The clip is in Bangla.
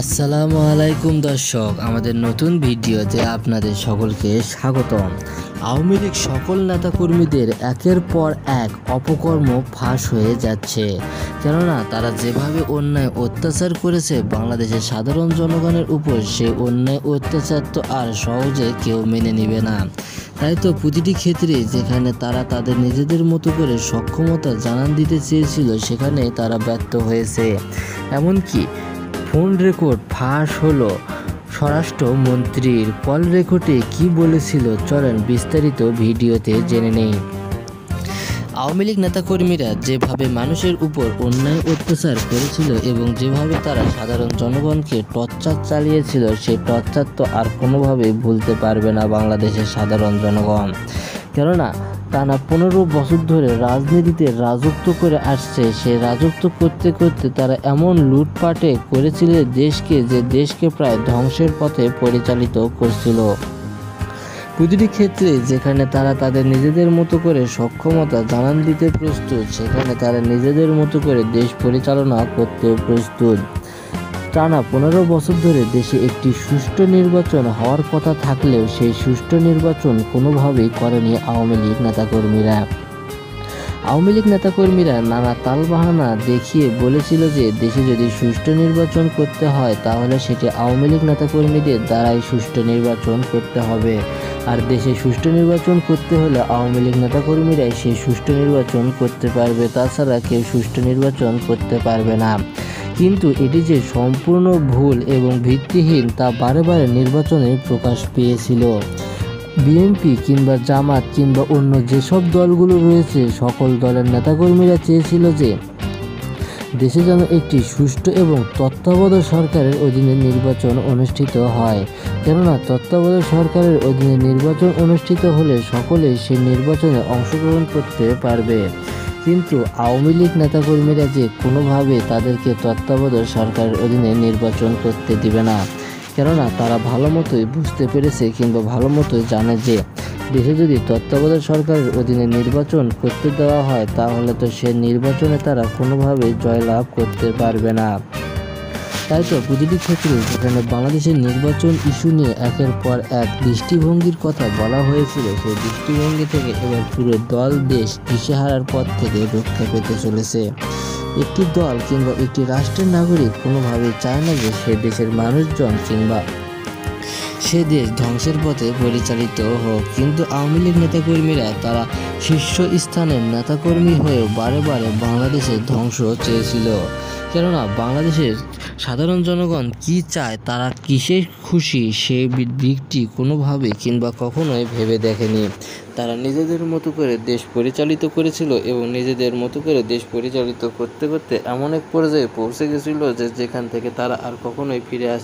আসসালামু আলাইকুম দর্শক, আমাদের নতুন ভিডিওতে আপনাদের সকলকে স্বাগতম। আওয়ামী লীগ সকল নেতাকর্মীদের একের পর এক অপকর্ম ফাঁস হয়ে যাচ্ছে, কেননা তারা যেভাবে অন্যায় অত্যাচার করেছে বাংলাদেশের সাধারণ জনগণের উপর, সেই অন্যায় অত্যাচার তো আর সহজে কেউ মেনে নেবে না। তাই তো প্রতিটি ক্ষেত্রে যেখানে তারা তাদের নিজেদের মতো করে সক্ষমতা জানান দিতে চেয়েছিল, সেখানে তারা ব্যর্থ হয়েছে। এমনকি ফোন রেকর্ড ফাঁস হলো স্বরাষ্ট্রমন্ত্রীর। কল রেকর্ডে কি বলেছিল, চলেন বিস্তারিত ভিডিওতে জেনে নেই। আওয়ামী লীগ নেতাকর্মীরা যেভাবে মানুষের উপর অন্যায় অত্যাচার করেছিল এবং যেভাবে তারা সাধারণ জনগণকে টর্চার চালিয়েছিল, সেই টর্চার তো আর কোনোভাবেই ভুলতে পারবে না বাংলাদেশের সাধারণ জনগণ। কেননা টানা 15 বছর ধরে রাজনীতিতে রাজত্ব করে আসছে। সে রাজত্ব করতে করতে তারা এমন লুটপাটে করেছিল দেশকে প্রায় ধ্বংসের পথে পরিচালিত করছিল। প্রতিটি ক্ষেত্রে যেখানে তারা তাদের নিজেদের মতো করে সক্ষমতা জানান দিতে প্রস্তুত, সেখানে তারা নিজেদের মতো করে দেশ পরিচালনা করতে প্রস্তুত। টানা 15 বছর ধরে দেশে একটি সুষ্ঠু নির্বাচন হওয়ার কথা থাকলেও সেই সুষ্ঠু নির্বাচন কোনোভাবেই করেনি আওয়ামী লীগ নেতাকর্মীরা। আওয়ামী লীগ নেতাকর্মীরা নানা তালবাহানা দেখিয়ে বলেছিল যে দেশে যদি সুষ্ঠু নির্বাচন করতে হয় তাহলে সেটি আওয়ামী লীগ নেতাকর্মীদের দ্বারাই সুষ্ঠু নির্বাচন করতে হবে, আর দেশে সুষ্ঠু নির্বাচন করতে হলে আওয়ামী লীগ নেতাকর্মীরাই সেই সুষ্ঠু নির্বাচন করতে পারবে, তাছাড়া কেউ সুষ্ঠু নির্বাচন করতে পারবে না। কিন্তু এটি যে সম্পূর্ণ ভুল এবং ভিত্তিহীন তা বারে বারে নির্বাচনে প্রকাশ পেয়েছিল। বিএনপি কিংবা জামাত কিংবা অন্য যেসব দলগুলো রয়েছে, সকল দলের নেতাকর্মীরা চেয়েছিল যে দেশে যেন একটি সুষ্ঠু এবং তত্ত্বাবধায়ক সরকারের অধীনে নির্বাচন অনুষ্ঠিত হয়। কেননা তত্ত্বাবধায়ক সরকারের অধীনে নির্বাচন অনুষ্ঠিত হলে সকলেই সেই নির্বাচনে অংশগ্রহণ করতে পারবে। কিন্তু আওয়ামী লীগ নেতাকর্মীরা যে কোনোভাবে তাদেরকে তত্ত্বাবধায়ক সরকারের অধীনে নির্বাচন করতে দিবে না। কেননা তারা ভালো মতোই বুঝতে পেরেছে কিংবা ভালো মতোই জানে যে দেশে যদি তত্ত্বাবধায়ক সরকারের অধীনে নির্বাচন করতে দেওয়া হয় তাহলে তো সে নির্বাচনে তারা কোনোভাবেই জয়লাভ করতে পারবে না। তাই তো প্রতিটি ক্ষেত্রে যেখানে বাংলাদেশের নির্বাচন ইস্যু নিয়ে একের পর এক দৃষ্টিভঙ্গির কথা বলা হয়েছিল, সেই দৃষ্টিভঙ্গি থেকে এবার পুরো দল দেশ দিশেহারার পথ থেকে রক্ষা পেতে চলেছে। একটি দল কিংবা একটি রাষ্ট্রের নাগরিক কোনোভাবেই চায় না যে সে দেশের মানুষজন কিংবা সে দেশ ধ্বংসের পথে পরিচালিত হোক। কিন্তু আওয়ামী লীগ নেতাকর্মীরা তারা শীর্ষস্থানের নেতাকর্মী হয়েও বারে বারে বাংলাদেশের ধ্বংস চেয়েছিল। কেননা বাংলাদেশের সাধারণ জনগণ কি চায়, তারা কিসে খুশি, সেই দিকটি কোনোভাবে কিংবা কখনোই ভেবে দেখেনি। তারা নিজেদের মতো করে দেশ পরিচালিত করেছিল এবং নিজেদের মতো করে দেশ পরিচালিত করতে করতে এমন এক পর্যায়ে পৌঁছে গেছিল যে যেখান থেকে তারা আর কখনোই ফিরে আসতে